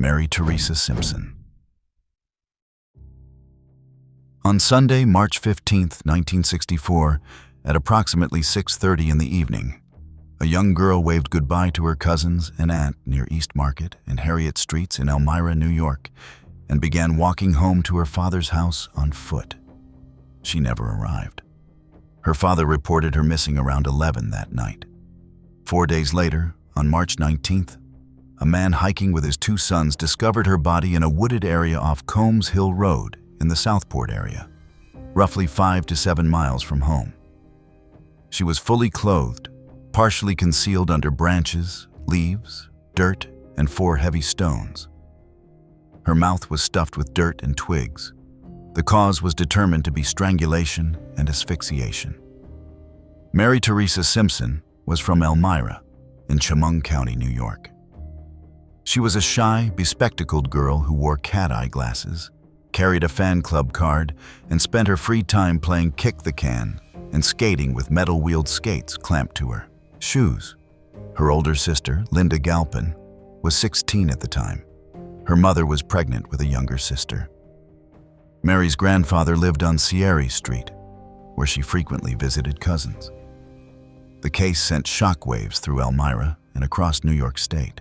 Mary Teresa Simpson. On Sunday, March 15, 1964, at approximately 6:30 in the evening, a young girl waved goodbye to her cousins and aunt near East Market and Harriet Streets in Elmira, New York, and began walking home to her father's house on foot. She never arrived. Her father reported her missing around 11 that night. 4 days later, on March 19th, a man hiking with his two sons discovered her body in a wooded area off Combs Hill Road in the Southport area, roughly 5 to 7 miles from home. She was fully clothed, partially concealed under branches, leaves, dirt, and 4 heavy stones. Her mouth was stuffed with dirt and twigs. The cause was determined to be strangulation and asphyxiation. Mary Teresa Simpson was from Elmira in Chemung County, New York. She was a shy, bespectacled girl who wore cat-eye glasses, carried a fan club card, and spent her free time playing kick the can and skating with metal-wheeled skates clamped to her shoes. Her older sister, Linda Galpin, was 16 at the time. Her mother was pregnant with a younger sister. Mary's grandfather lived on Sierra Street, where she frequently visited cousins. The case sent shockwaves through Elmira and across New York State.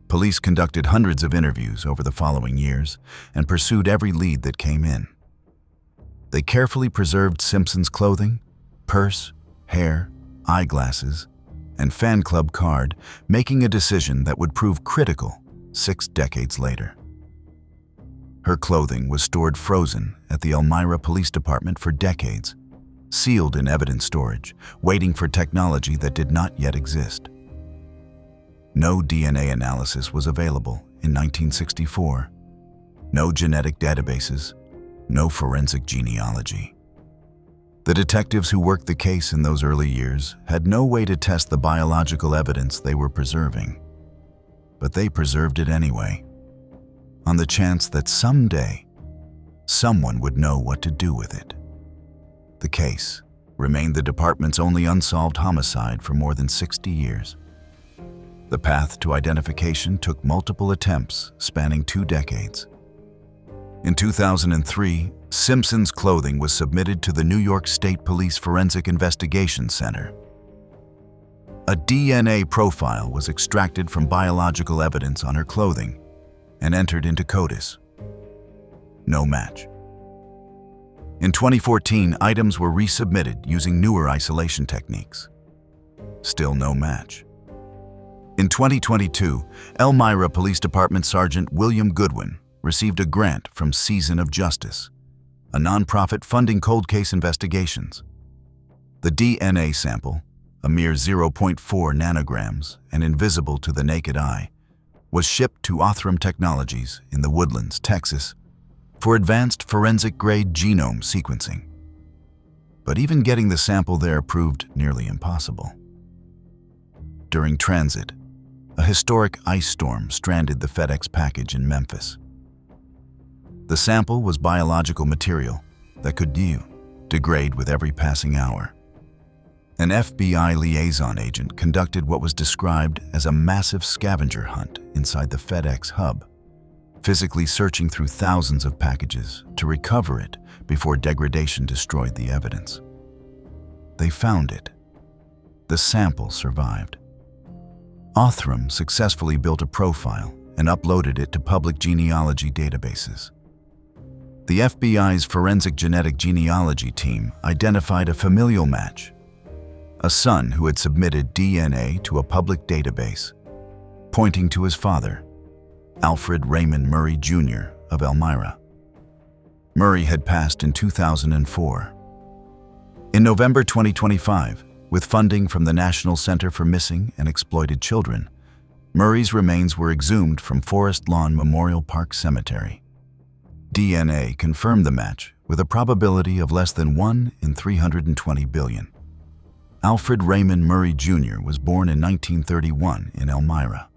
Police conducted hundreds of interviews over the following years and pursued every lead that came in. They carefully preserved Simpson's clothing, purse, hair, eyeglasses, and fan club card, making a decision that would prove critical 6 decades later. Her clothing was stored frozen at the Elmira Police Department for decades, sealed in evidence storage, waiting for technology that did not yet exist. No DNA analysis was available in 1964. No genetic databases, no forensic genealogy. The detectives who worked the case in those early years had no way to test the biological evidence they were preserving. But they preserved it anyway, on the chance that someday, someone would know what to do with it. The case remained the department's only unsolved homicide for more than 60 years. The path to identification took multiple attempts spanning 2 decades. In 2003, Simpson's clothing was submitted to the New York State Police Forensic Investigation Center. A DNA profile was extracted from biological evidence on her clothing and entered into CODIS. No match. In 2014, items were resubmitted using newer isolation techniques. Still no match. In 2022, Elmira Police Department Sergeant William Goodwin received a grant from Season of Justice, a nonprofit funding cold case investigations. The DNA sample, a mere 0.4 nanograms and invisible to the naked eye, was shipped to Othram Technologies in the Woodlands, Texas, for advanced forensic-grade genome sequencing. But even getting the sample there proved nearly impossible. During transit, a historic ice storm stranded the FedEx package in Memphis. The sample was biological material that could degrade with every passing hour. An FBI liaison agent conducted what was described as a massive scavenger hunt inside the FedEx hub, physically searching through thousands of packages to recover it before degradation destroyed the evidence. They found it. The sample survived. Othram successfully built a profile and uploaded it to public genealogy databases. The FBI's forensic genetic genealogy team identified a familial match, a son who had submitted DNA to a public database, pointing to his father, Alfred Raymond Murray, Jr. of Elmira. Murray had passed in 2004. In November 2025, with funding from the National Center for Missing and Exploited Children, Murray's remains were exhumed from Forest Lawn Memorial Park Cemetery. DNA confirmed the match with a probability of less than 1 in 320 billion. Alfred Raymond Murray, Jr. was born in 1931 in Elmira.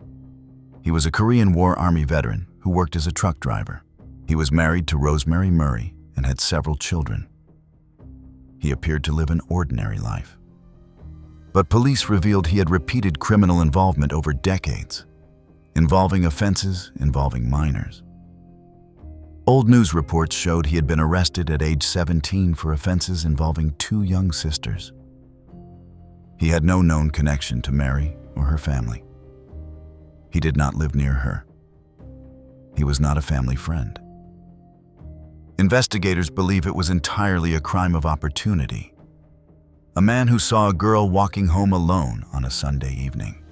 He was a Korean War Army veteran who worked as a truck driver. He was married to Rosemary Murray and had several children. He appeared to live an ordinary life. But police revealed he had repeated criminal involvement over decades. involving offenses involving minors. Old news reports showed he had been arrested at age 17 for offenses involving 2 young sisters. He had no known connection to Mary or her family. He did not live near her. He was not a family friend. Investigators believe it was entirely a crime of opportunity. A man who saw a girl walking home alone on a Sunday evening.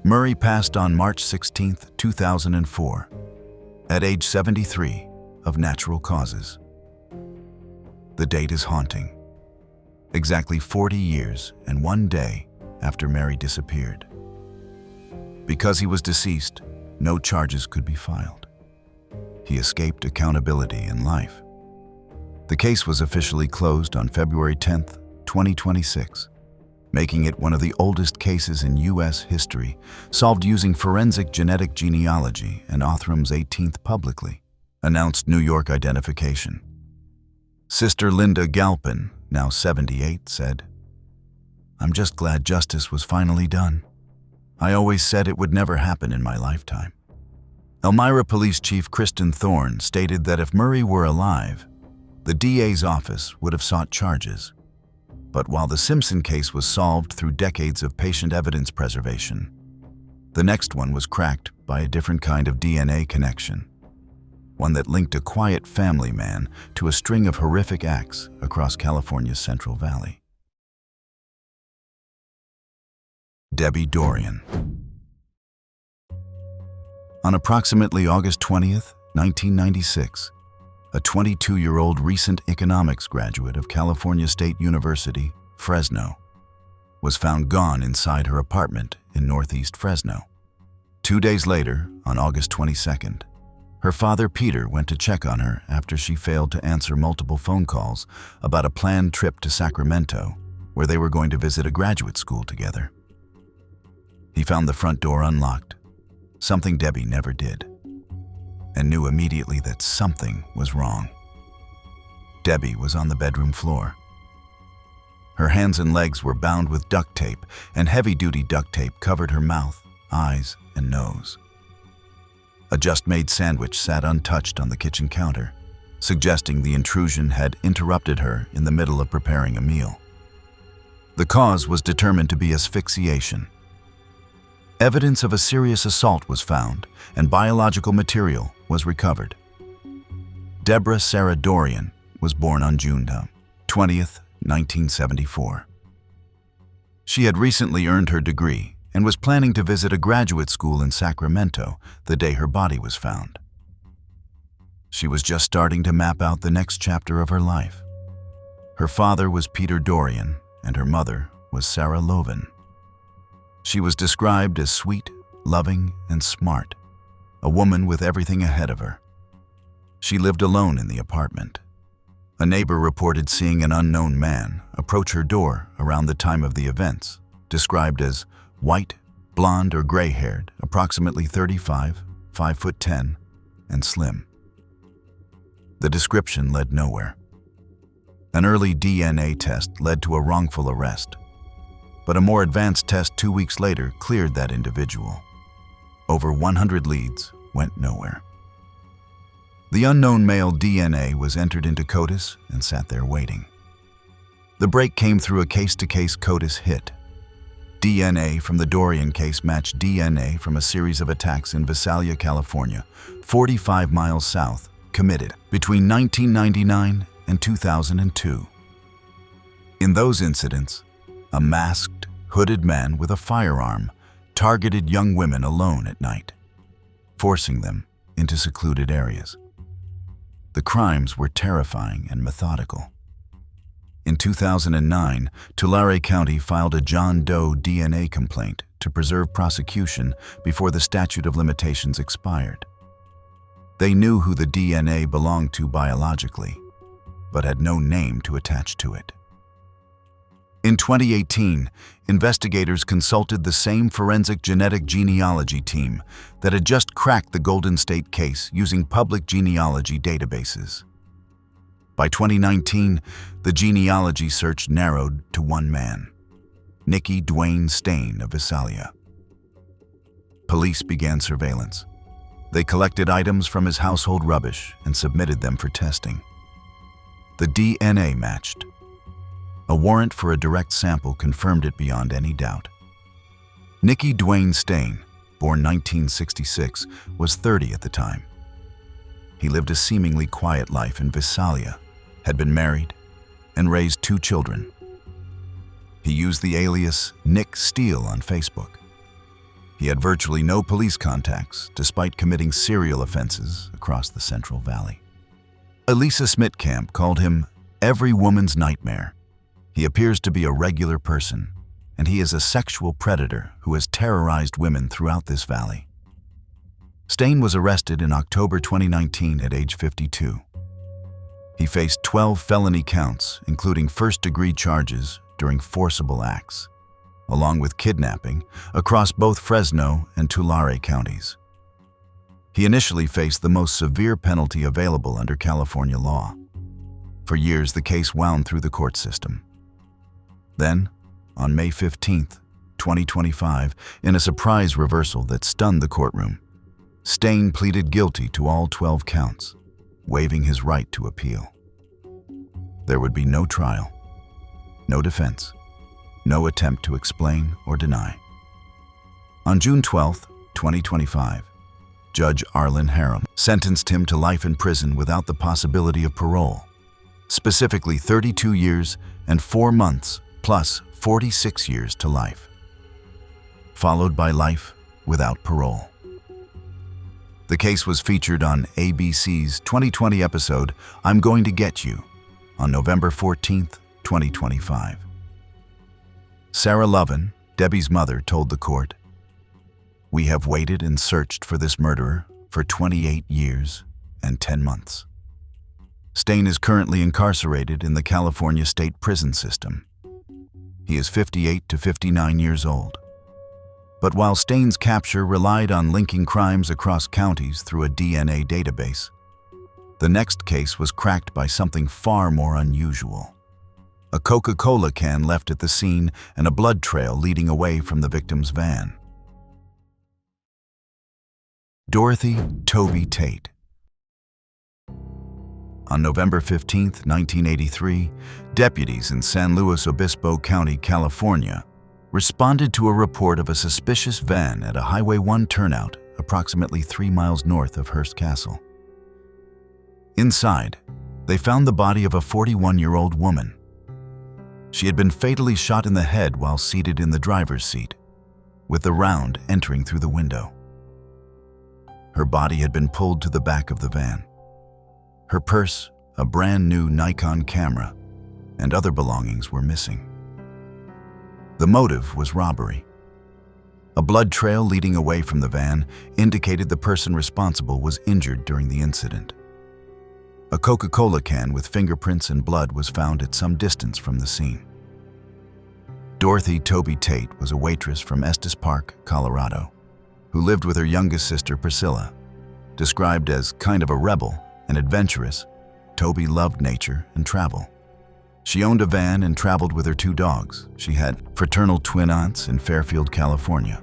Murray passed on March 16, 2004, at age 73, of natural causes. The date is haunting. Exactly 40 years and 1 day after Mary disappeared. Because he was deceased, no charges could be filed. He escaped accountability in life. The case was officially closed on February 10, 2026, making it one of the oldest cases in U.S. history, solved using forensic genetic genealogy and Otham's 18th publicly announced New York identification. Sister Linda Galpin, now 78, said, "I'm just glad justice was finally done. I always said it would never happen in my lifetime." Elmira Police Chief Kristen Thorne stated that if Murray were alive, the DA's office would have sought charges. But while the Simpson case was solved through decades of patient evidence preservation, the next one was cracked by a different kind of DNA connection, one that linked a quiet family man to a string of horrific acts across California's Central Valley. Debbie Dorian. On approximately August 20th, 1996, a 22-year-old recent economics graduate of California State University, Fresno, was found gone inside her apartment in Northeast Fresno. 2 days later, on August 22nd, her father Peter went to check on her after she failed to answer multiple phone calls about a planned trip to Sacramento, where they were going to visit a graduate school together. He found the front door unlocked, something Debbie never did, and knew immediately that something was wrong. Debbie was on the bedroom floor. Her hands and legs were bound with duct tape, and heavy-duty duct tape covered her mouth, eyes, and nose. A just-made sandwich sat untouched on the kitchen counter, suggesting the intrusion had interrupted her in the middle of preparing a meal. The cause was determined to be asphyxiation. Evidence of a serious assault was found, and biological material was recovered. Deborah Sarah Dorian was born on June 20th, 1974. She had recently earned her degree and was planning to visit a graduate school in Sacramento the day her body was found. She was just starting to map out the next chapter of her life. Her father was Peter Dorian, and her mother was Sarah Loven. She was described as sweet, loving, and smart, a woman with everything ahead of her. She lived alone in the apartment. A neighbor reported seeing an unknown man approach her door around the time of the events, described as white, blonde, or gray-haired, approximately 35, 5'10", and slim. The description led nowhere. An early DNA test led to a wrongful arrest, but a more advanced test 2 weeks later cleared that individual. Over 100 leads went nowhere. The unknown male DNA was entered into CODIS and sat there waiting. The break came through a case-to-case CODIS hit. DNA from the Dorian case matched DNA from a series of attacks in Visalia, California, 45 miles south, committed between 1999 and 2002. In those incidents, a masked, hooded man with a firearm targeted young women alone at night, forcing them into secluded areas. The crimes were terrifying and methodical. In 2009, Tulare County filed a John Doe DNA complaint to preserve prosecution before the statute of limitations expired. They knew who the DNA belonged to biologically, but had no name to attach to it. In 2018, investigators consulted the same forensic genetic genealogy team that had just cracked the Golden State case using public genealogy databases. By 2019, the genealogy search narrowed to one man, Nicky Dwayne Stain of Visalia. Police began surveillance. They collected items from his household rubbish and submitted them for testing. The DNA matched. A warrant for a direct sample confirmed it beyond any doubt. Nicky Dwayne Stain, born 1966, was 30 at the time. He lived a seemingly quiet life in Visalia, had been married, and raised 2 children. He used the alias Nick Steele on Facebook. He had virtually no police contacts, despite committing serial offenses across the Central Valley. Elisa Smitkamp called him every woman's nightmare. He appears to be a regular person, and he is a sexual predator who has terrorized women throughout this valley. Stain was arrested in October 2019 at age 52. He faced 12 felony counts, including first-degree charges during forcible acts, along with kidnapping, across both Fresno and Tulare counties. He initially faced the most severe penalty available under California law. For years, the case wound through the court system. Then, on May 15, 2025, in a surprise reversal that stunned the courtroom, Stain pleaded guilty to all 12 counts, waiving his right to appeal. There would be no trial, no defense, no attempt to explain or deny. On June 12, 2025, Judge Arlen Harum sentenced him to life in prison without the possibility of parole, specifically 32 years and 4 months plus 46 years to life, followed by life without parole. The case was featured on ABC's 2020 episode, I'm Going to Get You, on November 14, 2025. Sarah Lovin, Debbie's mother, told the court, "We have waited and searched for this murderer for 28 years and 10 months. Stain is currently incarcerated in the California state prison system. He is 58 to 59 years old. But while Stain's capture relied on linking crimes across counties through a DNA database, the next case was cracked by something far more unusual. A Coca-Cola can left at the scene and a blood trail leading away from the victim's van. Dorothy Toby Tate. On November 15, 1983, deputies in San Luis Obispo County, California, responded to a report of a suspicious van at a Highway 1 turnout approximately 3 miles north of Hearst Castle. Inside, they found the body of a 41-year-old woman. She had been fatally shot in the head while seated in the driver's seat, with the round entering through the window. Her body had been pulled to the back of the van. Her purse, a brand new Nikon camera, and other belongings were missing. The motive was robbery. A blood trail leading away from the van indicated the person responsible was injured during the incident. A Coca-Cola can with fingerprints and blood was found at some distance from the scene. Dorothy Toby Tate was a waitress from Estes Park, Colorado, who lived with her youngest sister Priscilla. Described as kind of a rebel and adventurous, Toby loved nature and travel. She owned a van and traveled with her 2 dogs. She had fraternal twin aunts in Fairfield, California.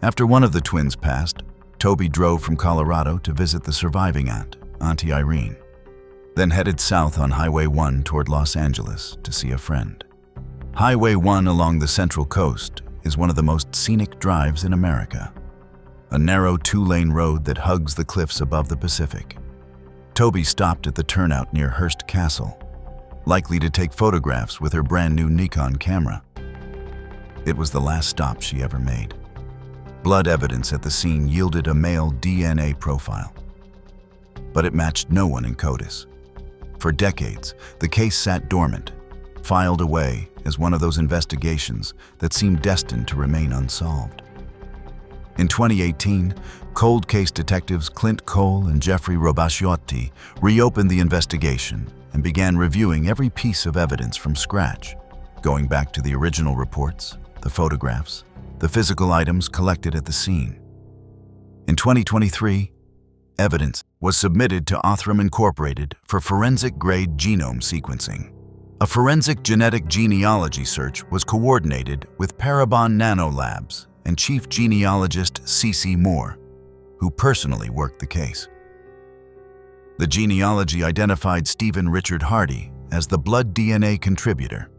After one of the twins passed, Toby drove from Colorado to visit the surviving aunt, Auntie Irene, then headed south on Highway 1 toward Los Angeles to see a friend. Highway 1 along the Central Coast is one of the most scenic drives in America, a narrow 2-lane road that hugs the cliffs above the Pacific. Toby stopped at the turnout near Hearst Castle, likely to take photographs with her brand new Nikon camera. It was the last stop she ever made. Blood evidence at the scene yielded a male DNA profile, but it matched no one in CODIS. For decades, the case sat dormant, filed away as one of those investigations that seemed destined to remain unsolved. In 2018, cold case detectives Clint Cole and Jeffrey Robasciotti reopened the investigation and began reviewing every piece of evidence from scratch, going back to the original reports, the photographs, the physical items collected at the scene. In 2023, evidence was submitted to Othram Incorporated for forensic-grade genome sequencing. A forensic genetic genealogy search was coordinated with Parabon Nanolabs and Chief Genealogist C.C. Moore, who personally worked the case. The genealogy identified Stephen Richard Hardy as the blood DNA contributor.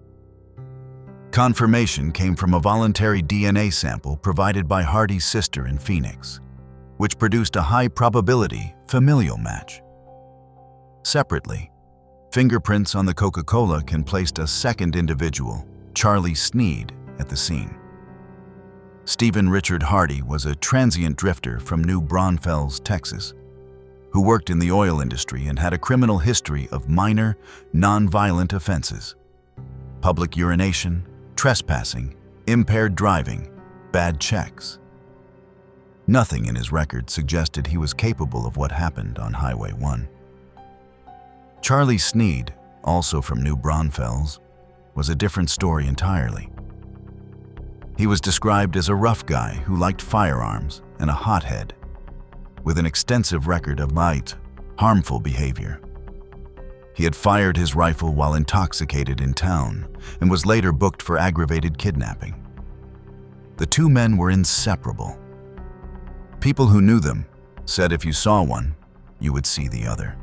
Confirmation came from a voluntary DNA sample provided by Hardy's sister in Phoenix, which produced a high-probability familial match. Separately, fingerprints on the Coca-Cola can place a second individual, Charlie Sneed, at the scene. Stephen Richard Hardy was a transient drifter from New Braunfels, Texas, who worked in the oil industry and had a criminal history of minor, non-violent offenses: public urination, trespassing, impaired driving, bad checks. Nothing in his record suggested he was capable of what happened on Highway 1. Charlie Sneed, also from New Braunfels, was a different story entirely. He was described as a rough guy who liked firearms and a hothead, with an extensive record of harmful behavior. He had fired his rifle while intoxicated in town and was later booked for aggravated kidnapping. The two men were inseparable. People who knew them said if you saw one, you would see the other.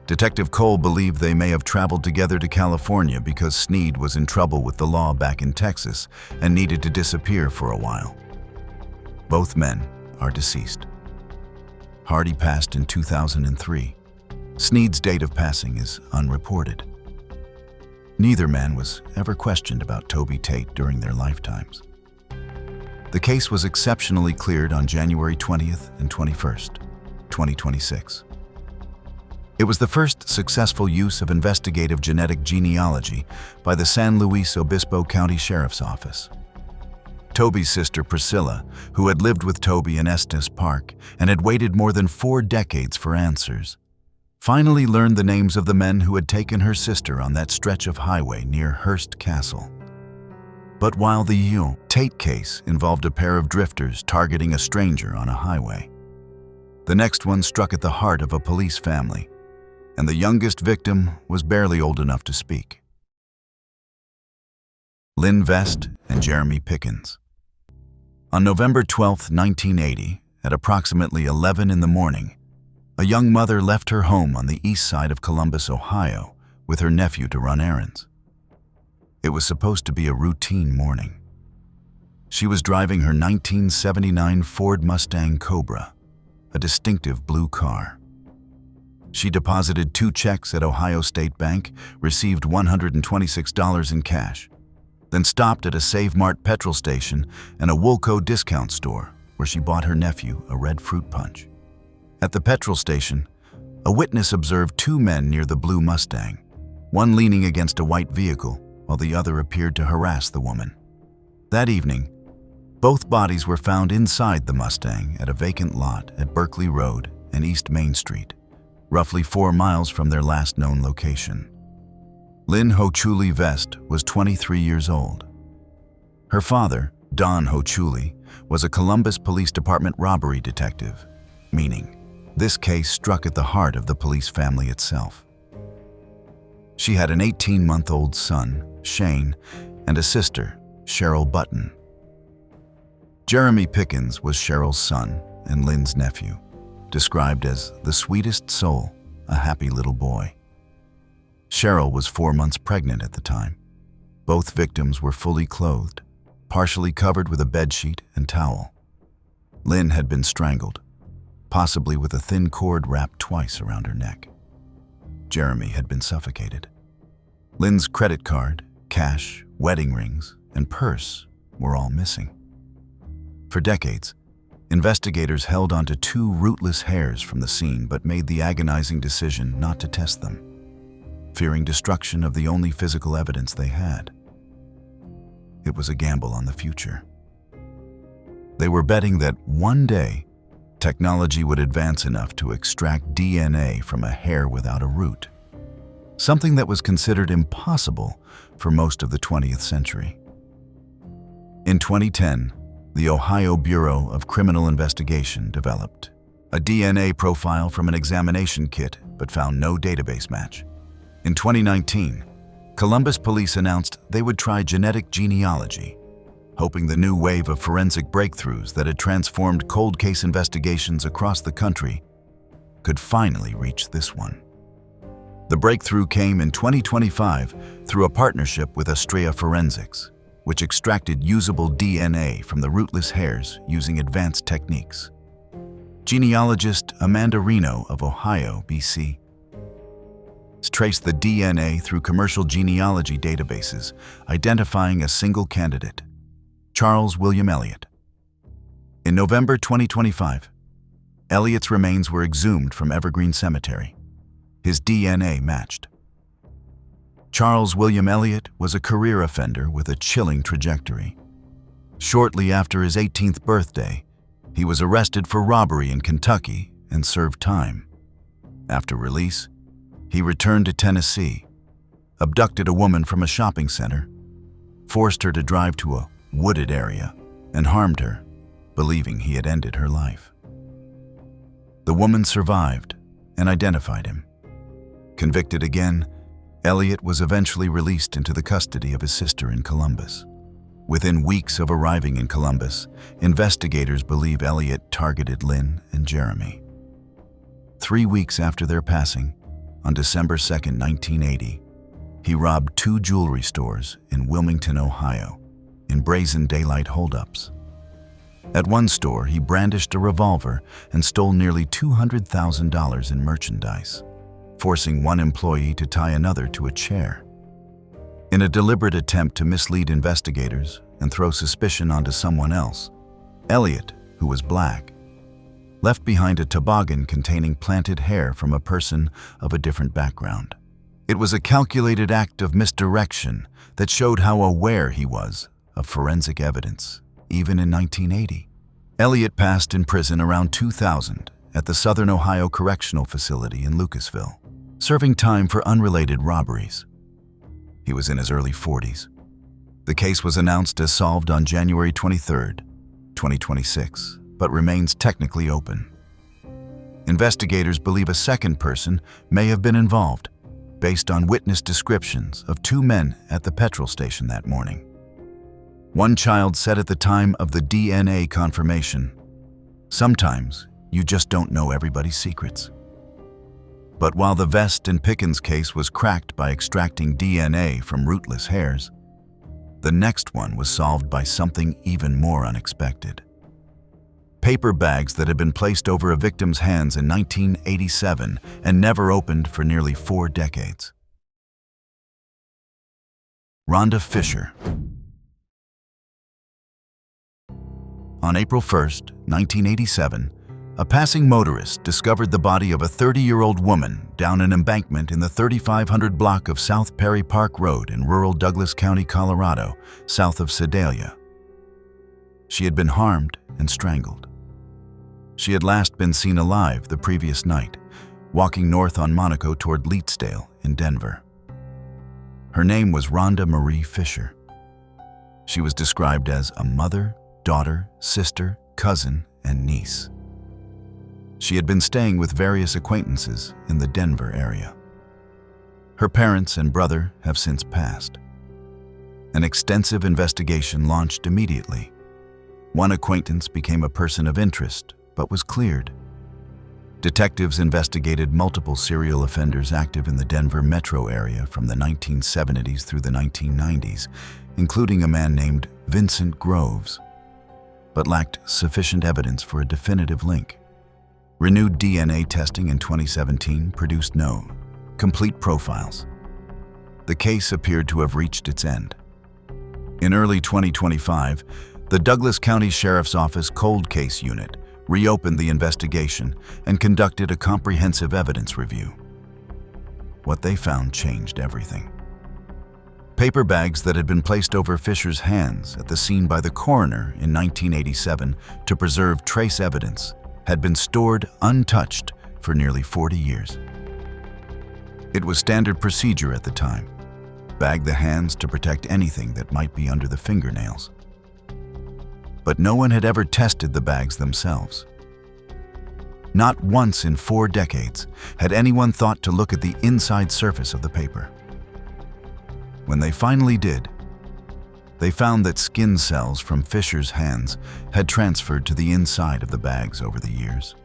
Detective Cole believed they may have traveled together to California because Sneed was in trouble with the law back in Texas and needed to disappear for a while. Both men are deceased. Hardy passed in 2003. Sneed's date of passing is unreported. Neither man was ever questioned about Toby Tate during their lifetimes. The case was exceptionally cleared on January 20th and 21st, 2026. It was the first successful use of investigative genetic genealogy by the San Luis Obispo County Sheriff's Office. Toby's sister Priscilla, who had lived with Toby in Estes Park and had waited more than 4 decades for answers, finally learned the names of the men who had taken her sister on that stretch of highway near Hearst Castle. But while the Tate case involved a pair of drifters targeting a stranger on a highway, the next one struck at the heart of a police family, and the youngest victim was barely old enough to speak. Lynn Vest and Jeremy Pickens. On November 12, 1980, at approximately 11 in the morning, a young mother left her home on the east side of Columbus, Ohio, with her nephew to run errands. It was supposed to be a routine morning. She was driving her 1979 Ford Mustang Cobra, a distinctive blue car. She deposited 2 checks at Ohio State Bank, received $126 in cash, then stopped at a Save Mart petrol station and a Woolco discount store where she bought her nephew a red fruit punch. At the petrol station, a witness observed 2 men near the blue Mustang, one leaning against a white vehicle while the other appeared to harass the woman. That evening, both bodies were found inside the Mustang at a vacant lot at Berkeley Road and East Main Street, roughly 4 miles from their last known location. Lynn Hochuli Vest was 23 years old. Her father, Don Hochuli, was a Columbus Police Department robbery detective, meaning this case struck at the heart of the police family itself. She had an 18-month-old son, Shane, and a sister, Cheryl Button. Jeremy Pickens was Cheryl's son and Lynn's nephew, described as the sweetest soul, a happy little boy. Cheryl was 4 months pregnant at the time. Both victims were fully clothed, partially covered with a bedsheet and towel. Lynn had been strangled, possibly with a thin cord wrapped twice around her neck. Jeremy had been suffocated. Lynn's credit card, cash, wedding rings, and purse were all missing. For decades, investigators held onto 2 rootless hairs from the scene but made the agonizing decision not to test them, fearing destruction of the only physical evidence they had. It was a gamble on the future. They were betting that one day, technology would advance enough to extract DNA from a hair without a root, something that was considered impossible for most of the 20th century. In 2010, the Ohio Bureau of Criminal Investigation developed a DNA profile from an examination kit but found no database match. In 2019, Columbus police announced they would try genetic genealogy, hoping the new wave of forensic breakthroughs that had transformed cold case investigations across the country could finally reach this one. The breakthrough came in 2025 through a partnership with Astrea Forensics, which extracted usable DNA from the rootless hairs using advanced techniques. Genealogist Amanda Reno of Ohio, BC, traced the DNA through commercial genealogy databases, identifying a single candidate, Charles William Elliott. In November 2025, Elliott's remains were exhumed from Evergreen Cemetery. His DNA matched. Charles William Elliott was a career offender with a chilling trajectory. Shortly after his 18th birthday, he was arrested for robbery in Kentucky and served time. After release, he returned to Tennessee, abducted a woman from a shopping center, forced her to drive to a wooded area, and harmed her, believing he had ended her life. The woman survived and identified him. Convicted again, Elliott was eventually released into the custody of his sister in Columbus. Within weeks of arriving in Columbus, investigators believe Elliott targeted Lynn and Jeremy. 3 weeks after their passing, on December 2, 1980, he robbed 2 jewelry stores in Wilmington, Ohio, in brazen daylight holdups. At one store, he brandished a revolver and stole nearly $200,000 in merchandise, forcing one employee to tie another to a chair. In a deliberate attempt to mislead investigators and throw suspicion onto someone else, Elliott, who was black, left behind a toboggan containing planted hair from a person of a different background. It was a calculated act of misdirection that showed how aware he was of forensic evidence, even in 1980. Elliott passed in prison around 2000 at the Southern Ohio Correctional Facility in Lucasville, serving time for unrelated robberies. He was in his early 40s. The case was announced as solved on January 23, 2026, but remains technically open. Investigators believe a second person may have been involved, based on witness descriptions of 2 men at the petrol station that morning. One child said at the time of the DNA confirmation, "Sometimes you just don't know everybody's secrets." But while the Vest and Pickens case was cracked by extracting DNA from rootless hairs, the next one was solved by something even more unexpected. Paper bags that had been placed over a victim's hands in 1987 and never opened for nearly 4 decades. Rhonda Fisher. On April 1, 1987, a passing motorist discovered the body of a 30-year-old woman down an embankment in the 3500 block of South Perry Park Road in rural Douglas County, Colorado, south of Sedalia. She had been harmed and strangled. She had last been seen alive the previous night, walking north on Monaco toward Leetsdale in Denver. Her name was Rhonda Marie Fisher. She was described as a mother, daughter, sister, cousin, and niece. She had been staying with various acquaintances in the Denver area. Her parents and brother have since passed. An extensive investigation launched immediately. One acquaintance became a person of interest, but was cleared. Detectives investigated multiple serial offenders active in the Denver metro area from the 1970s through the 1990s, including a man named Vincent Groves, but lacked sufficient evidence for a definitive link. Renewed DNA testing in 2017 produced no complete profiles. The case appeared to have reached its end. In early 2025, the Douglas County Sheriff's Office Cold Case Unit reopened the investigation and conducted a comprehensive evidence review. What they found changed everything. Paper bags that had been placed over Fisher's hands at the scene by the coroner in 1987 to preserve trace evidence had been stored untouched for nearly 40 years. It was standard procedure at the time. Bag the hands to protect anything that might be under the fingernails. But no one had ever tested the bags themselves. Not once in 4 decades had anyone thought to look at the inside surface of the paper. When they finally did, They found that skin cells from Fisher's hands had transferred to the inside of the bags over the years,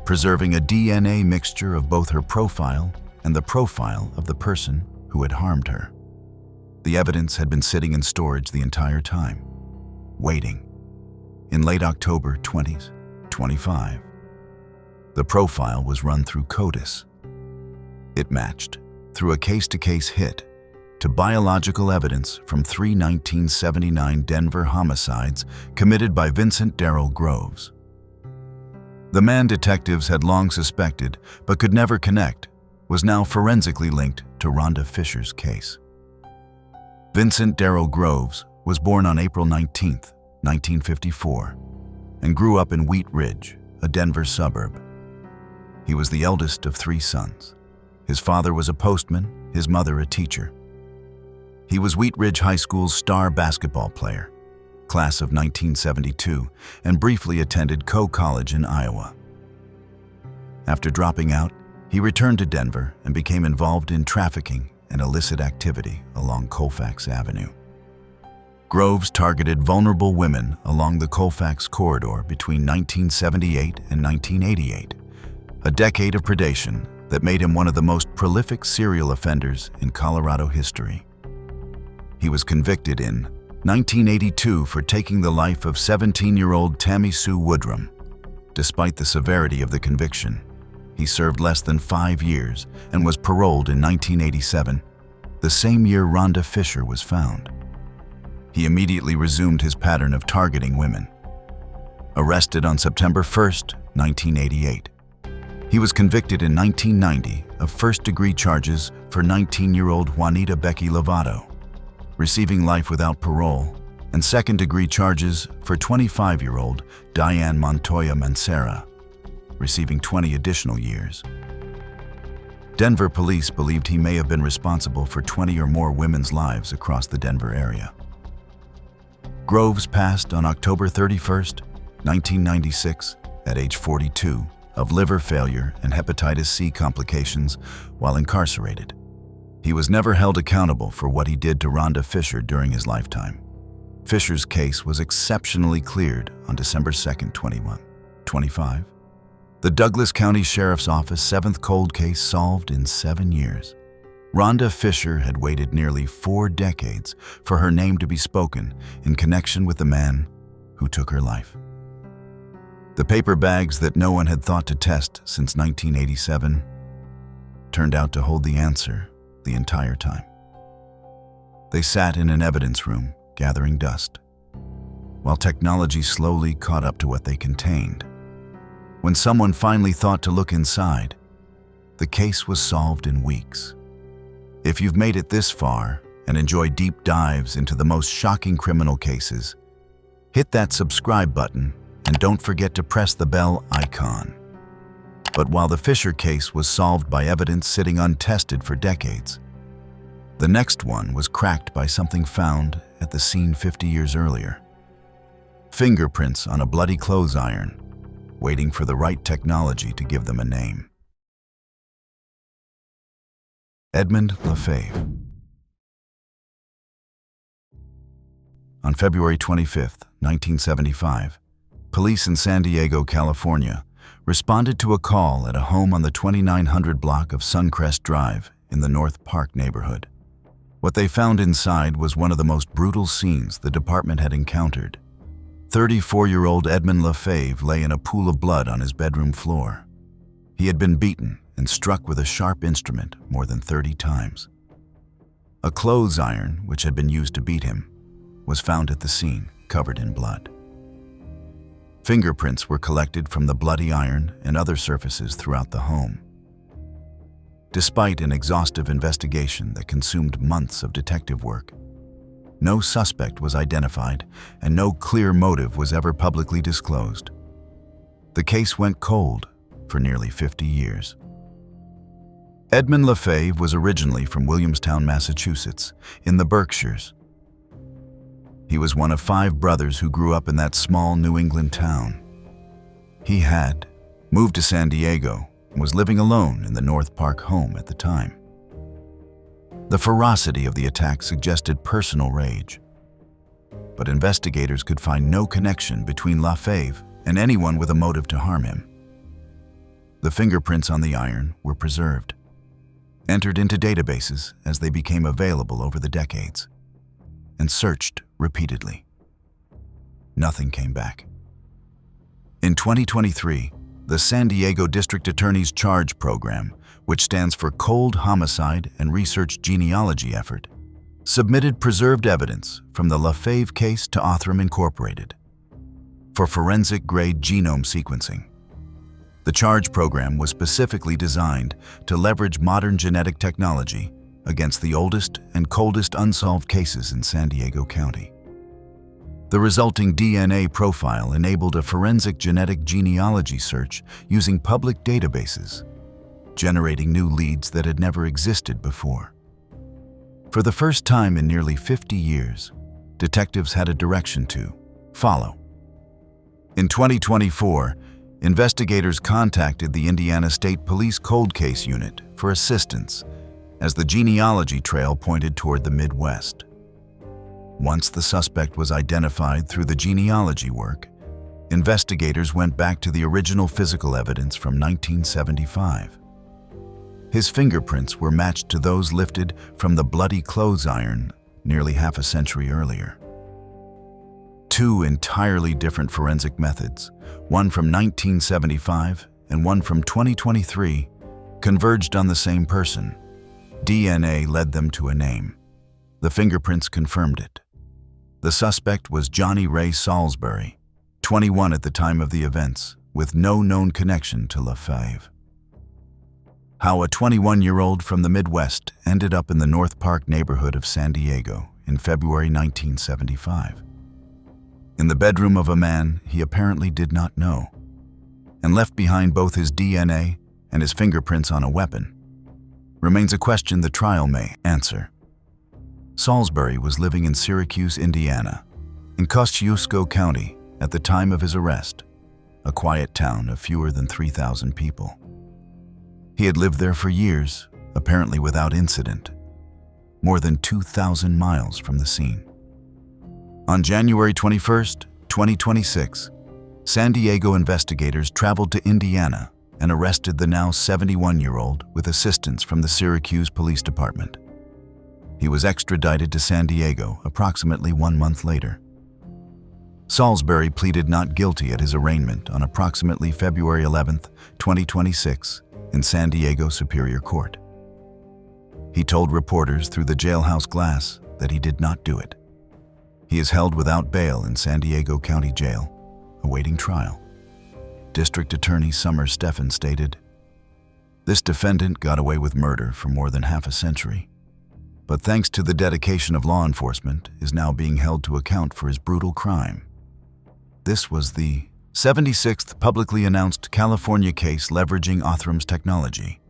preserving a DNA mixture of both her profile and the profile of the person who had harmed her. The evidence had been sitting in storage the entire time, waiting. In late October 2025, the profile was run through CODIS. It matched, through a case-to-case hit, to biological evidence from 3 1979 Denver homicides committed by Vincent Darrell Groves. The man detectives had long suspected but could never connect was now forensically linked to Rhonda Fisher's case. Vincent Darrell Groves was born on April 19, 1954, and grew up in Wheat Ridge, a Denver suburb. He was the eldest of 3 sons. His father was a postman, his mother a teacher. He was Wheat Ridge High School's star basketball player, class of 1972, and briefly attended Coe College in Iowa. After dropping out, he returned to Denver and became involved in trafficking and illicit activity along Colfax Avenue. Groves targeted vulnerable women along the Colfax corridor between 1978 and 1988, a decade of predation that made him one of the most prolific serial offenders in Colorado history. He was convicted in 1982 for taking the life of 17-year-old Tammy Sue Woodrum. Despite the severity of the conviction, he served less than 5 years and was paroled in 1987, the same year Rhonda Fisher was found. He immediately resumed his pattern of targeting women. Arrested on September 1, 1988, he was convicted in 1990 of first-degree charges for 19-year-old Juanita Becky Lovato, receiving life without parole, and second-degree charges for 25-year-old Diane Montoya Mancera, receiving 20 additional years. Denver police believed he may have been responsible for 20 or more women's lives across the Denver area. Groves passed on October 31, 1996, at age 42, of liver failure and hepatitis C complications while incarcerated. He was never held accountable for what he did to Rhonda Fisher during his lifetime. Fisher's case was exceptionally cleared on December 2, 2025. The Douglas County Sheriff's Office 7th cold case solved in 7 years. Rhonda Fisher had waited nearly 4 decades for her name to be spoken in connection with the man who took her life. The paper bags that no one had thought to test since 1987 turned out to hold the answer the entire time. They sat in an evidence room, gathering dust, while technology slowly caught up to what they contained. When someone finally thought to look inside, the case was solved in weeks. If you've made it this far and enjoy deep dives into the most shocking criminal cases, hit that subscribe button and don't forget to press the bell icon. But while the Fisher case was solved by evidence sitting untested for decades, the next one was cracked by something found at the scene 50 years earlier. Fingerprints on a bloody clothes iron, waiting for the right technology to give them a name. Edmund Lefebvre. On February 25, 1975, police in San Diego, California, responded to a call at a home on the 2900 block of Suncrest Drive in the North Park neighborhood. What they found inside was one of the most brutal scenes the department had encountered. 34-year-old Edmund Lefebvre lay in a pool of blood on his bedroom floor. He had been beaten and struck with a sharp instrument more than 30 times. A clothes iron, which had been used to beat him, was found at the scene, covered in blood. Fingerprints were collected from the bloody iron and other surfaces throughout the home. Despite an exhaustive investigation that consumed months of detective work, no suspect was identified and no clear motive was ever publicly disclosed. The case went cold for nearly 50 years. Edmund Lefebvre was originally from Williamstown, Massachusetts, in the Berkshires. He was one of 5 brothers who grew up in that small New England town. He had moved to San Diego and was living alone in the North Park home at the time. The ferocity of the attack suggested personal rage. but investigators could find no connection between Lafave and anyone with a motive to harm him. The fingerprints on the iron were preserved, entered into databases as they became available over the decades, and searched repeatedly. Nothing came back. In 2023, the San Diego District Attorney's Charge Program, which stands for Cold Homicide and Research Genealogy Effort, submitted preserved evidence from the Lafave case to Othram Incorporated for forensic-grade genome sequencing. The Charge Program was specifically designed to leverage modern genetic technology against the oldest and coldest unsolved cases in San Diego County. The resulting DNA profile enabled a forensic genetic genealogy search using public databases, generating new leads that had never existed before. For the first time in nearly 50 years, detectives had a direction to follow. In 2024, investigators contacted the Indiana State Police Cold Case Unit for assistance as the genealogy trail pointed toward the Midwest. Once the suspect was identified through the genealogy work, investigators went back to the original physical evidence from 1975. His fingerprints were matched to those lifted from the bloody clothes iron nearly half a century earlier. Two entirely different forensic methods, one from 1975 and one from 2023, converged on the same person. DNA led them to a name. The fingerprints confirmed it. The suspect was Johnny Ray Salisbury, 21 at the time of the events, with no known connection to Lafave. How a 21-year-old from the Midwest ended up in the North Park neighborhood of San Diego in February 1975. In the bedroom of a man he apparently did not know, and left behind both his DNA and his fingerprints on a weapon, remains a question the trial may answer. Salisbury was living in Syracuse, Indiana, in Kosciuszko County at the time of his arrest, a quiet town of fewer than 3,000 people. He had lived there for years, apparently without incident, more than 2,000 miles from the scene. On January 21, 2026, San Diego investigators traveled to Indiana and arrested the now 71-year-old with assistance from the Syracuse Police Department. He was extradited to San Diego approximately 1 month later. Salisbury pleaded not guilty at his arraignment on approximately February 11, 2026, in San Diego Superior Court. He told reporters through the jailhouse glass that he did not do it. He is held without bail in San Diego County Jail, awaiting trial. District Attorney Summer Steffen stated, "This defendant got away with murder for more than half a century, but thanks to the dedication of law enforcement, is now being held to account for his brutal crime." This was the 76th publicly announced California case leveraging Othram's technology.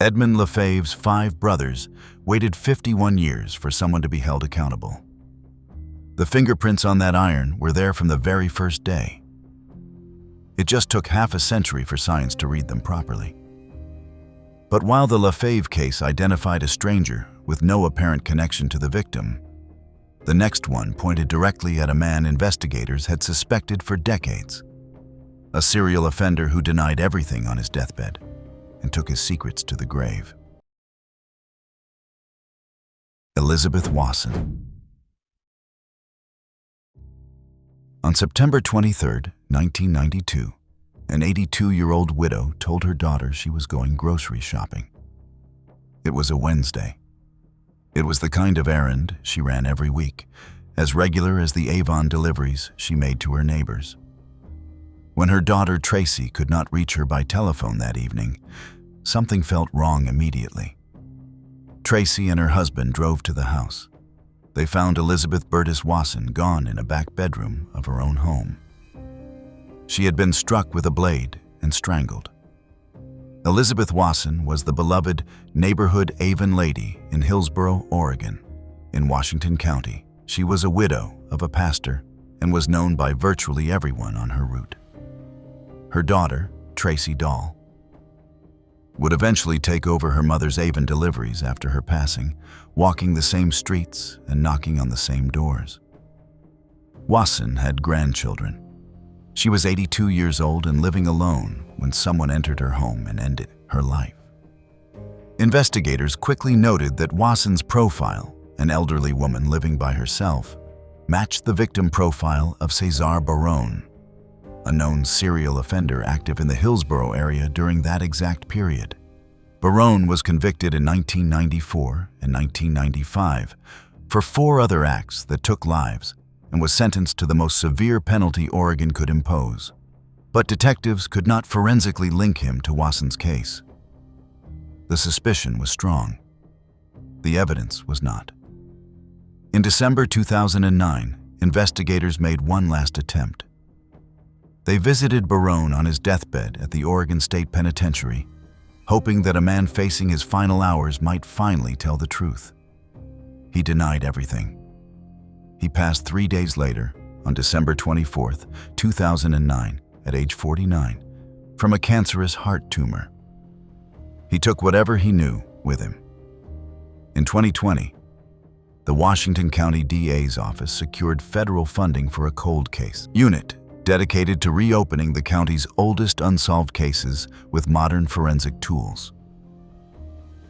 Edmund Lafave's 5 brothers waited 51 years for someone to be held accountable. The fingerprints on that iron were there from the very first day. It just took half a century for science to read them properly. But while the Lafave case identified a stranger with no apparent connection to the victim, the next one pointed directly at a man investigators had suspected for decades, a serial offender who denied everything on his deathbed and took his secrets to the grave. Elizabeth Wasson. On September 23, 1992, an 82-year-old widow told her daughter she was going grocery shopping. It was a Wednesday. It was the kind of errand she ran every week, as regular as the Avon deliveries she made to her neighbors. When her daughter Tracy could not reach her by telephone that evening, something felt wrong immediately. Tracy and her husband drove to the house. They found Elizabeth Burtis Wasson gone in a back bedroom of her own home. She had been struck with a blade and strangled. Elizabeth Wasson was the beloved neighborhood Avon lady in Hillsboro, Oregon. In Washington County, she was a widow of a pastor and was known by virtually everyone on her route. Her daughter, Tracy Dahl, would eventually take over her mother's Avon deliveries after her passing, walking the same streets and knocking on the same doors. Wasson had grandchildren. She was 82 years old and living alone when someone entered her home and ended her life. Investigators quickly noted that Wasson's profile, an elderly woman living by herself, matched the victim profile of Cesar Barone, a known serial offender active in the Hillsborough area during that exact period. Barone was convicted in 1994 and 1995 for 4 other acts that took lives and was sentenced to the most severe penalty Oregon could impose. But detectives could not forensically link him to Wasson's case. The suspicion was strong. The evidence was not. In December 2009, investigators made one last attempt. They visited Barone on his deathbed at the Oregon State Penitentiary, hoping that a man facing his final hours might finally tell the truth. He denied everything. He passed 3 days later, on December 24, 2009, at age 49, from a cancerous heart tumor. He took whatever he knew with him. In 2020, the Washington County DA's office secured federal funding for a cold case unit dedicated to reopening the county's oldest unsolved cases with modern forensic tools.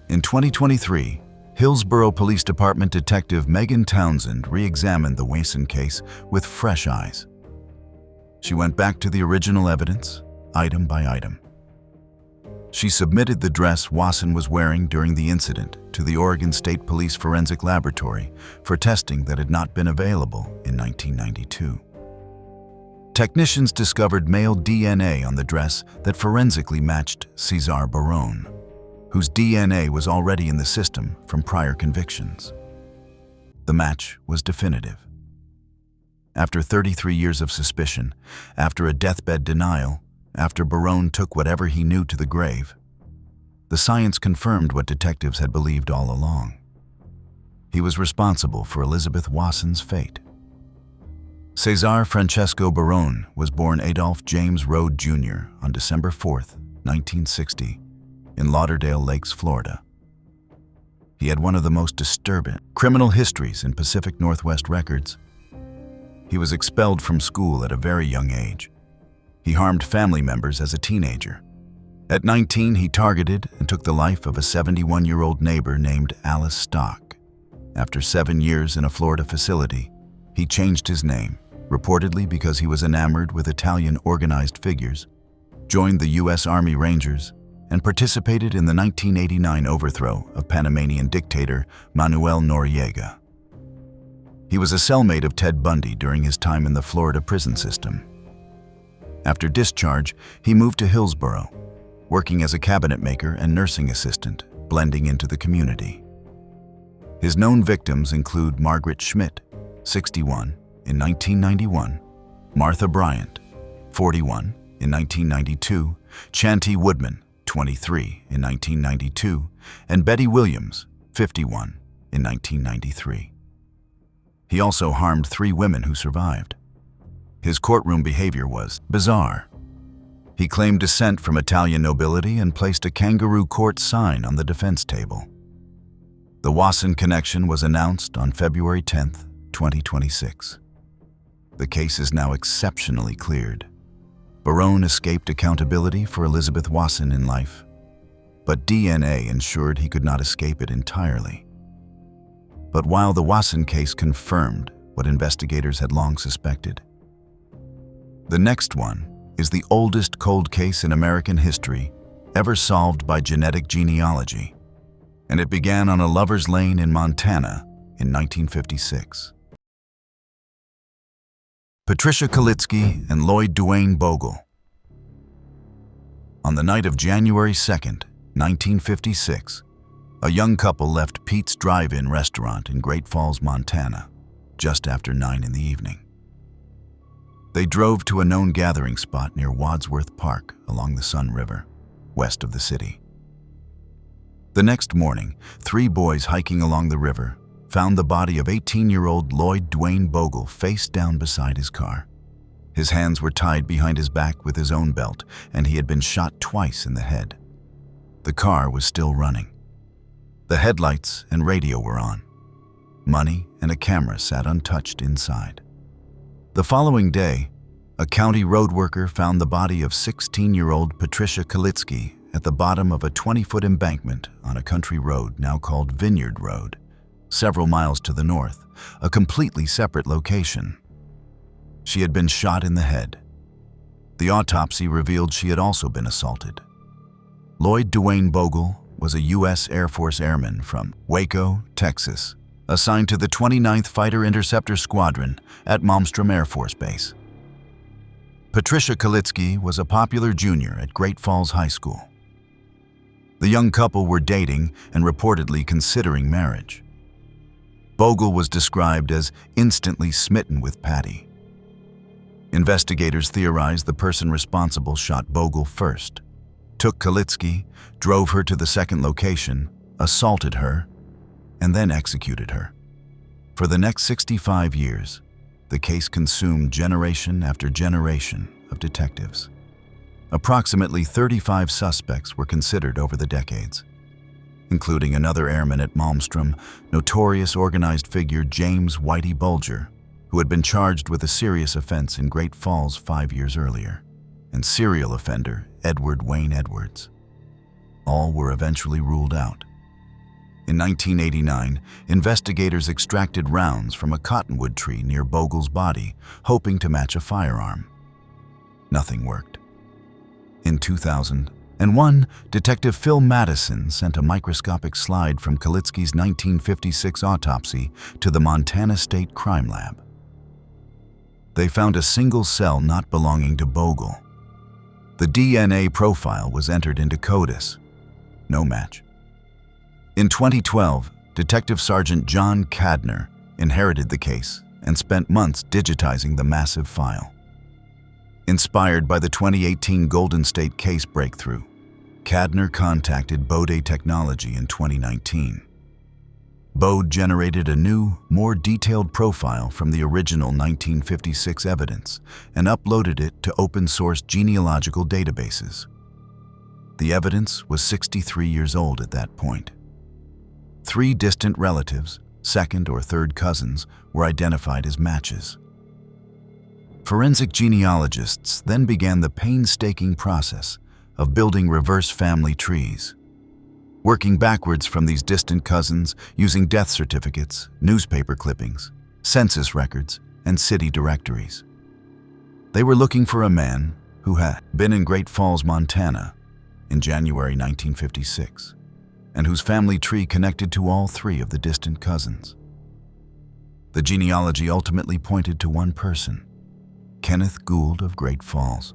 In 2023, Hillsborough Police Department Detective Megan Townsend re-examined the Wasson case with fresh eyes. She went back to the original evidence, item by item. She submitted the dress Wasson was wearing during the incident to the Oregon State Police Forensic Laboratory for testing that had not been available in 1992. Technicians discovered male DNA on the dress that forensically matched Cesar Barone, whose DNA was already in the system from prior convictions. The match was definitive. After 33 years of suspicion, after a deathbed denial, after Barone took whatever he knew to the grave, the science confirmed what detectives had believed all along. He was responsible for Elizabeth Wasson's fate. Cesar Francesco Barone was born Adolph James Rode Jr. on December 4, 1960, in Lauderdale Lakes, Florida. He had one of the most disturbing criminal histories in Pacific Northwest records. He was expelled from school at a very young age. He harmed family members as a teenager. At 19, he targeted and took the life of a 71-year-old neighbor named Alice Stock. After 7 years in a Florida facility, he changed his name, reportedly because he was enamored with Italian organized figures, joined the U.S. Army Rangers, and participated in the 1989 overthrow of Panamanian dictator Manuel Noriega. He was a cellmate of Ted Bundy during his time in the Florida prison system. After discharge, he moved to Hillsborough, working as a cabinet maker and nursing assistant, blending into the community. His known victims include Margaret Schmidt, 61, in 1991, Martha Bryant, 41, in 1992, Chanty Woodman, 23, in 1992, and Betty Williams, 51, in 1993. He also harmed 3 women who survived. His courtroom behavior was bizarre. He claimed descent from Italian nobility and placed a kangaroo court sign on the defense table. The Wasson connection was announced on February 10, 2026. The case is now exceptionally cleared. Barone escaped accountability for Elizabeth Wasson in life, but DNA ensured he could not escape it entirely. But while the Wasson case confirmed what investigators had long suspected, the next one is the oldest cold case in American history ever solved by genetic genealogy, and it began on a lover's lane in Montana in 1956. Patricia Kalitsky and Lloyd Duane Bogle. On the night of January 2, 1956, a young couple left Pete's Drive-In restaurant in Great Falls, Montana, just after 9 in the evening. They drove to a known gathering spot near Wadsworth Park along the Sun River, west of the city. The next morning, 3 boys hiking along the river found the body of 18-year-old Lloyd Duane Bogle face down beside his car. His hands were tied behind his back with his own belt, and he had been shot twice in the head. The car was still running. The headlights and radio were on. Money and a camera sat untouched inside. The following day, a county road worker found the body of 16-year-old Patricia Kalitsky at the bottom of a 20-foot embankment on a country road now called Vineyard Road, several miles to the north, a completely separate location. She had been shot in the head. The autopsy revealed she had also been assaulted. Lloyd Dwayne Bogle was a U.S. Air Force airman from Waco, Texas, assigned to the 29th Fighter Interceptor Squadron at Malmstrom Air Force Base. Patricia Kalitsky was a popular junior at Great Falls High School. The young couple were dating and reportedly considering marriage. Bogle was described as instantly smitten with Patty. Investigators theorized the person responsible shot Bogle first, took Kalitsky, drove her to the second location, assaulted her, and then executed her. For the next 65 years, the case consumed generation after generation of detectives. Approximately 35 suspects were considered over the decades, including another airman at Malmstrom, notorious organized figure James Whitey Bulger, who had been charged with a serious offense in Great Falls 5 years earlier, and serial offender Edward Wayne Edwards. All were eventually ruled out. In 1989, investigators extracted rounds from a cottonwood tree near Bogle's body, hoping to match a firearm. Nothing worked. In 2001, Detective Phil Madison sent a microscopic slide from Kalitsky's 1956 autopsy to the Montana State Crime Lab. They found a single cell not belonging to Bogle. The DNA profile was entered into CODIS. No match. In 2012, Detective Sergeant John Cadner inherited the case and spent months digitizing the massive file. Inspired by the 2018 Golden State case breakthrough, Cadner contacted Bode Technology in 2019. Bode generated a new, more detailed profile from the original 1956 evidence and uploaded it to open-source genealogical databases. The evidence was 63 years old at that point. 3 distant relatives, second or third cousins, were identified as matches. Forensic genealogists then began the painstaking process of building reverse family trees, working backwards from these distant cousins using death certificates, newspaper clippings, census records, and city directories. They were looking for a man who had been in Great Falls, Montana in January 1956, and whose family tree connected to all 3 of the distant cousins. The genealogy ultimately pointed to one person, Kenneth Gould of Great Falls.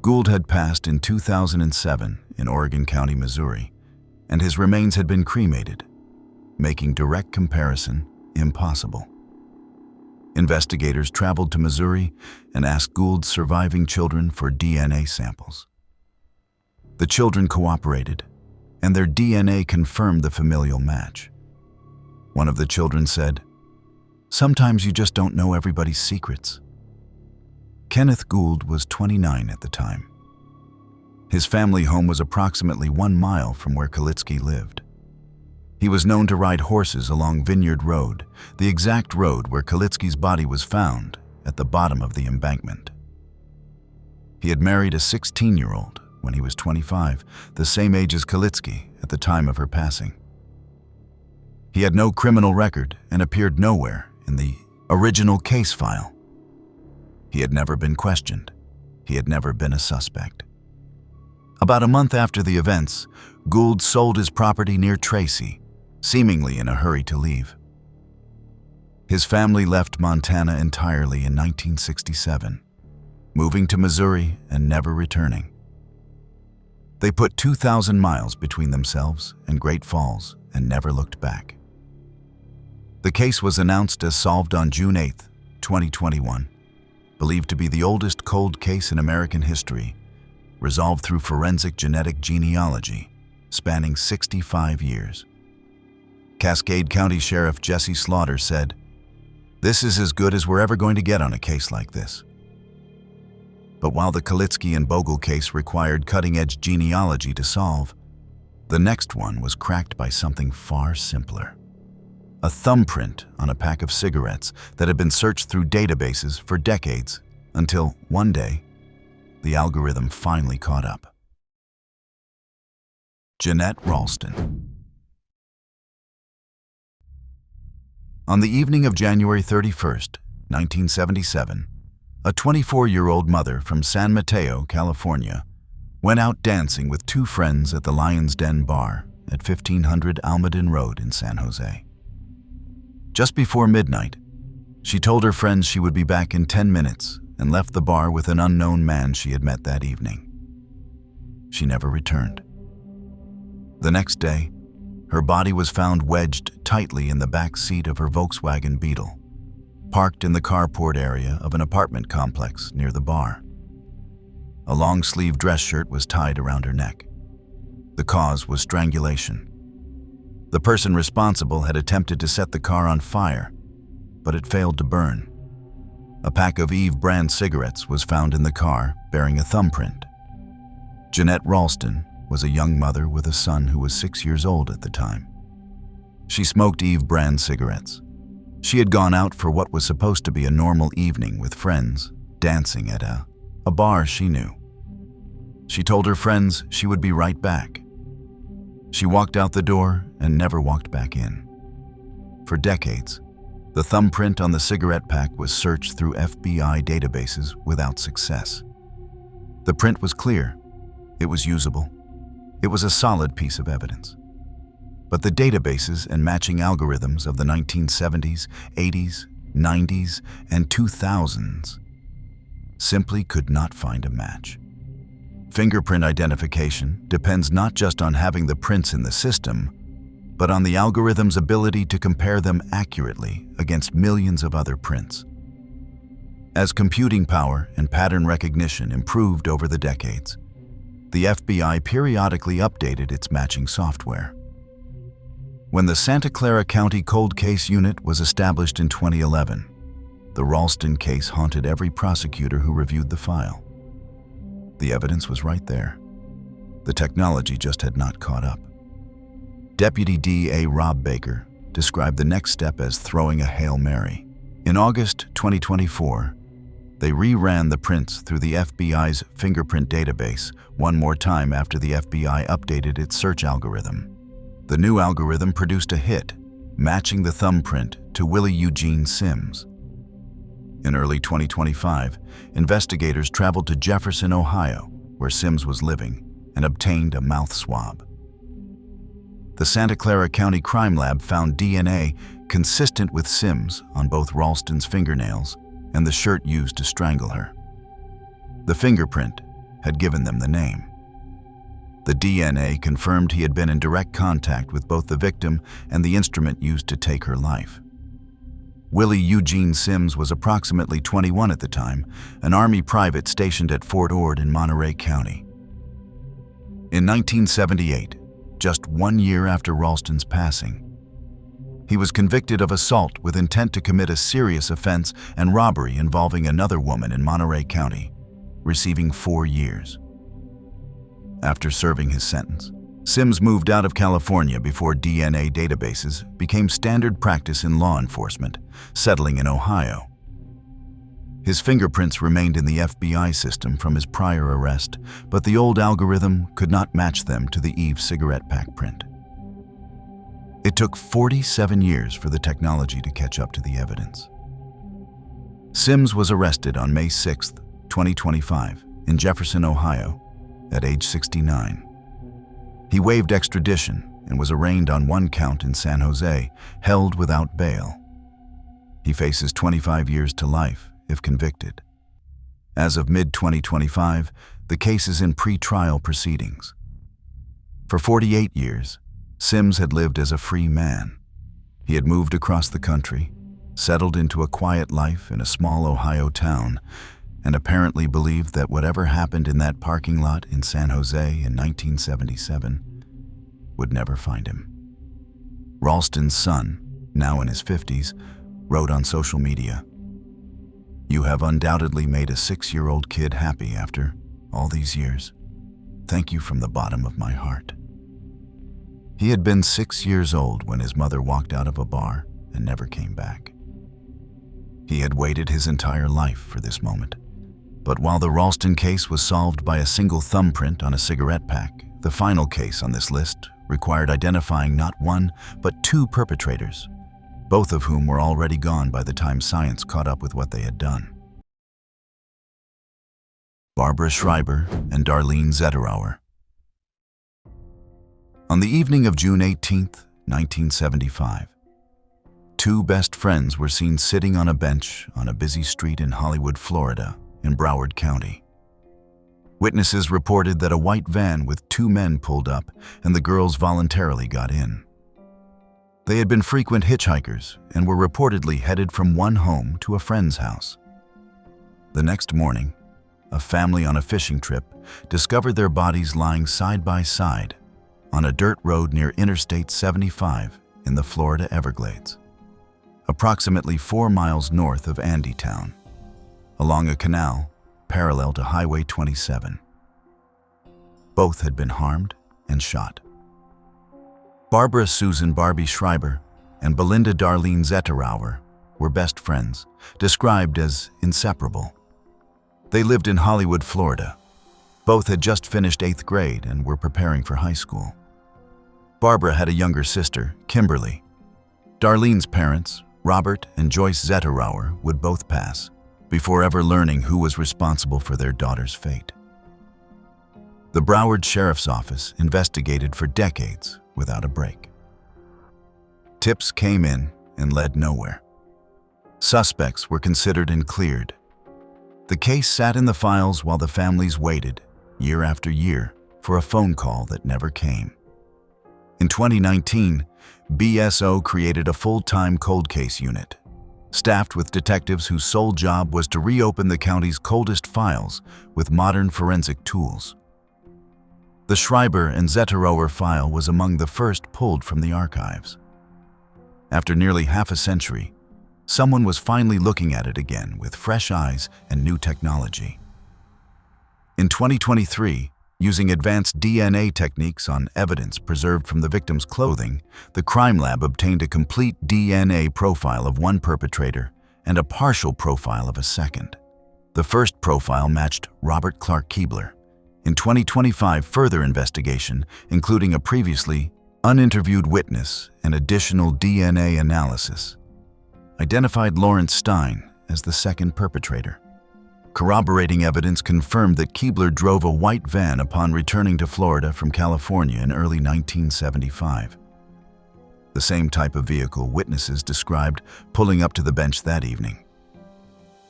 Gould had passed in 2007 in Oregon County, Missouri, and his remains had been cremated, making direct comparison impossible. Investigators traveled to Missouri and asked Gould's surviving children for DNA samples. The children cooperated, and their DNA confirmed the familial match. One of the children said, "Sometimes you just don't know everybody's secrets." Kenneth Gould was 29 at the time. His family home was approximately 1 mile from where Kalitsky lived. He was known to ride horses along Vineyard Road, the exact road where Kalitsky's body was found at the bottom of the embankment. He had married a 16-year-old when he was 25, the same age as Kalitsky at the time of her passing. He had no criminal record and appeared nowhere in the original case file. He had never been questioned. He had never been a suspect. About a month after the events, Gould sold his property near Tracy, seemingly in a hurry to leave. His family left Montana entirely in 1967, moving to Missouri and never returning. They put 2,000 miles between themselves and Great Falls and never looked back. The case was announced as solved on June 8, 2021, believed to be the oldest cold case in American history, resolved through forensic genetic genealogy, spanning 65 years. Cascade County Sheriff Jesse Slaughter said, "This is as good as we're ever going to get on a case like this." But while the Kalitsky and Bogle case required cutting-edge genealogy to solve, the next one was cracked by something far simpler: a thumbprint on a pack of cigarettes that had been searched through databases for decades, until one day, the algorithm finally caught up. Jeanette Ralston. On the evening of January 31st, 1977, a 24-year-old mother from San Mateo, California, went out dancing with two friends at the Lion's Den bar at 1500 Almaden Road in San Jose. Just before midnight, she told her friends she would be back in 10 minutes and left the bar with an unknown man she had met that evening. She never returned. The next day, her body was found wedged tightly in the back seat of her Volkswagen Beetle, parked in the carport area of an apartment complex near the bar. A long-sleeved dress shirt was tied around her neck. The cause was strangulation. The person responsible had attempted to set the car on fire, but it failed to burn. A pack of Eve brand cigarettes was found in the car bearing a thumbprint. Jeanette Ralston was a young mother with a son who was 6 years old at the time. She smoked Eve brand cigarettes. She had gone out for what was supposed to be a normal evening with friends, dancing at a bar she knew. She told her friends she would be right back. She walked out the door and never walked back in. For decades, the thumbprint on the cigarette pack was searched through FBI databases without success. The print was clear. It was usable. It was a solid piece of evidence. But the databases and matching algorithms of the 1970s, 80s, 90s, and 2000s simply could not find a match. Fingerprint identification depends not just on having the prints in the system, but on the algorithm's ability to compare them accurately against millions of other prints. As computing power and pattern recognition improved over the decades, the FBI periodically updated its matching software. When the Santa Clara County Cold Case Unit was established in 2011, the Ralston case haunted every prosecutor who reviewed the file. The evidence was right there. The technology just had not caught up. Deputy DA Rob Baker described the next step as throwing a Hail Mary. In August 2024, they reran the prints through the FBI's fingerprint database one more time after the FBI updated its search algorithm. The new algorithm produced a hit, matching the thumbprint to Willie Eugene Sims. In early 2025, investigators traveled to Jefferson, Ohio, where Sims was living, and obtained a mouth swab. The Santa Clara County Crime Lab found DNA consistent with Sims on both Ralston's fingernails and the shirt used to strangle her. The fingerprint had given them the name. The DNA confirmed he had been in direct contact with both the victim and the instrument used to take her life. Willie Eugene Sims was approximately 21 at the time, an Army private stationed at Fort Ord in Monterey County. In 1978, just 1 year after Ralston's passing, he was convicted of assault with intent to commit a serious offense and robbery involving another woman in Monterey County, receiving 4 years. After serving his sentence, Sims moved out of California before DNA databases became standard practice in law enforcement, settling in Ohio. His fingerprints remained in the FBI system from his prior arrest, but the old algorithm could not match them to the Eve cigarette pack print. It took 47 years for the technology to catch up to the evidence. Sims was arrested on May 6, 2025, in Jefferson, Ohio, at age 69. He waived extradition and was arraigned on 1 count in San Jose, held without bail. He faces 25 years to life if convicted. As of mid-2025, the case is in pre-trial proceedings. For 48 years, Sims had lived as a free man. He had moved across the country, settled into a quiet life in a small Ohio town, and apparently believed that whatever happened in that parking lot in San Jose in 1977 would never find him. Ralston's son, now in his 50s, wrote on social media, "You have undoubtedly made a 6-year-old kid happy after all these years. Thank you from the bottom of my heart." He had been 6 years old when his mother walked out of a bar and never came back. He had waited his entire life for this moment. But while the Ralston case was solved by a single thumbprint on a cigarette pack, the final case on this list required identifying not one, but two perpetrators, both of whom were already gone by the time science caught up with what they had done. Barbara Schreiber and Darlene Zetterauer. On the evening of June 18, 1975, two best friends were seen sitting on a bench on a busy street in Hollywood, Florida, in Broward County. Witnesses reported that a white van with two men pulled up and the girls voluntarily got in. They had been frequent hitchhikers and were reportedly headed from one home to a friend's house. The next morning, a family on a fishing trip discovered their bodies lying side by side on a dirt road near Interstate 75 in the Florida Everglades, approximately 4 miles north of Andytown, along a canal parallel to Highway 27. Both had been harmed and shot. Barbara Susan Barbie Schreiber and Belinda Darlene Zetterauer were best friends, described as inseparable. They lived in Hollywood, Florida. Both had just finished 8th grade and were preparing for high school. Barbara had a younger sister, Kimberly. Darlene's parents, Robert and Joyce Zetterauer, would both pass before ever learning who was responsible for their daughter's fate. The Broward Sheriff's Office investigated for decades without a break. Tips came in and led nowhere. Suspects were considered and cleared. The case sat in the files while the families waited, year after year, for a phone call that never came. In 2019, BSO created a full-time cold case unit, staffed with detectives whose sole job was to reopen the county's coldest files with modern forensic tools. The Schreiber and Zetterauer file was among the first pulled from the archives. After nearly half a century, someone was finally looking at it again with fresh eyes and new technology. In 2023, using advanced DNA techniques on evidence preserved from the victim's clothing, the crime lab obtained a complete DNA profile of one perpetrator and a partial profile of a second. The first profile matched Robert Clark Keebler. In 2025, further investigation, including a previously uninterviewed witness and additional DNA analysis, identified Lawrence Stein as the second perpetrator. Corroborating evidence confirmed that Keebler drove a white van upon returning to Florida from California in early 1975. The same type of vehicle witnesses described pulling up to the bench that evening.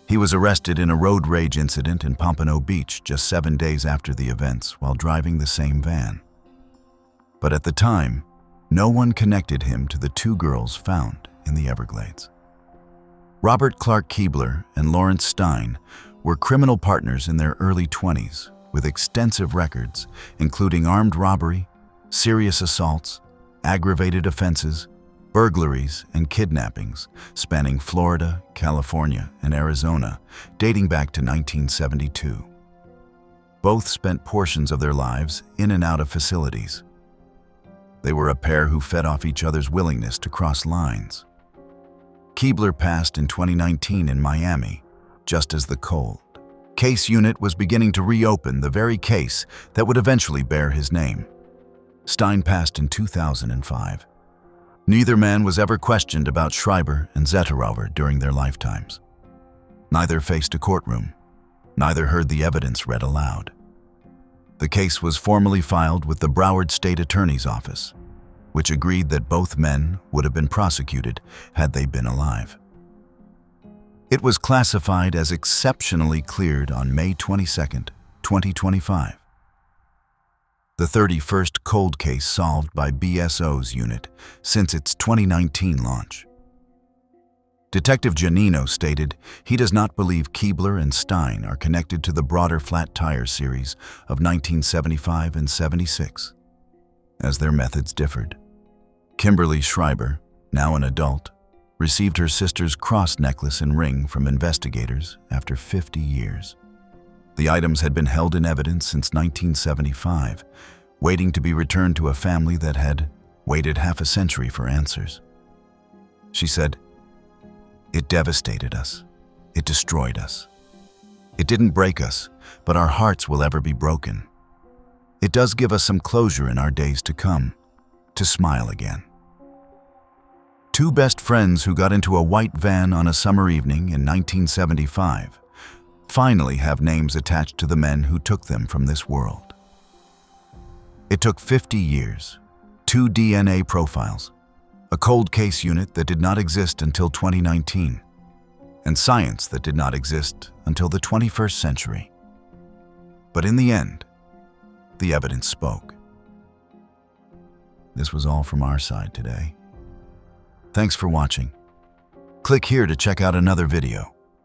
He was arrested in a road rage incident in Pompano Beach just 7 days after the events while driving the same van. But at the time, no one connected him to the two girls found in the Everglades. Robert Clark Keebler and Lawrence Stein were criminal partners in their early 20s with extensive records, including armed robbery, serious assaults, aggravated offenses, burglaries, and kidnappings spanning Florida, California, and Arizona, dating back to 1972. Both spent portions of their lives in and out of facilities. They were a pair who fed off each other's willingness to cross lines. Keebler passed in 2019 in Miami, just as the cold case unit was beginning to reopen the very case that would eventually bear his name. Stein passed in 2005. Neither man was ever questioned about Schreiber and Zetterauer during their lifetimes. Neither faced a courtroom. Neither heard the evidence read aloud. The case was formally filed with the Broward State Attorney's Office, which agreed that both men would have been prosecuted had they been alive. It was classified as exceptionally cleared on May 22, 2025. The 31st cold case solved by BSO's unit since its 2019 launch. Detective Giannino stated he does not believe Keebler and Stein are connected to the broader flat tire series of 1975 and 76, as their methods differed. Kimberly Schreiber, now an adult, received her sister's cross necklace and ring from investigators after 50 years. The items had been held in evidence since 1975, waiting to be returned to a family that had waited half a century for answers. She said, "It devastated us. It destroyed us. It didn't break us, but our hearts will ever be broken. It does give us some closure in our days to come, to smile again." Two best friends who got into a white van on a summer evening in 1975 finally have names attached to the men who took them from this world. It took 50 years, 2 DNA profiles, a cold case unit that did not exist until 2019, and science that did not exist until the 21st century. But in the end, the evidence spoke. This was all from our side today. Thanks for watching. Click here to check out another video.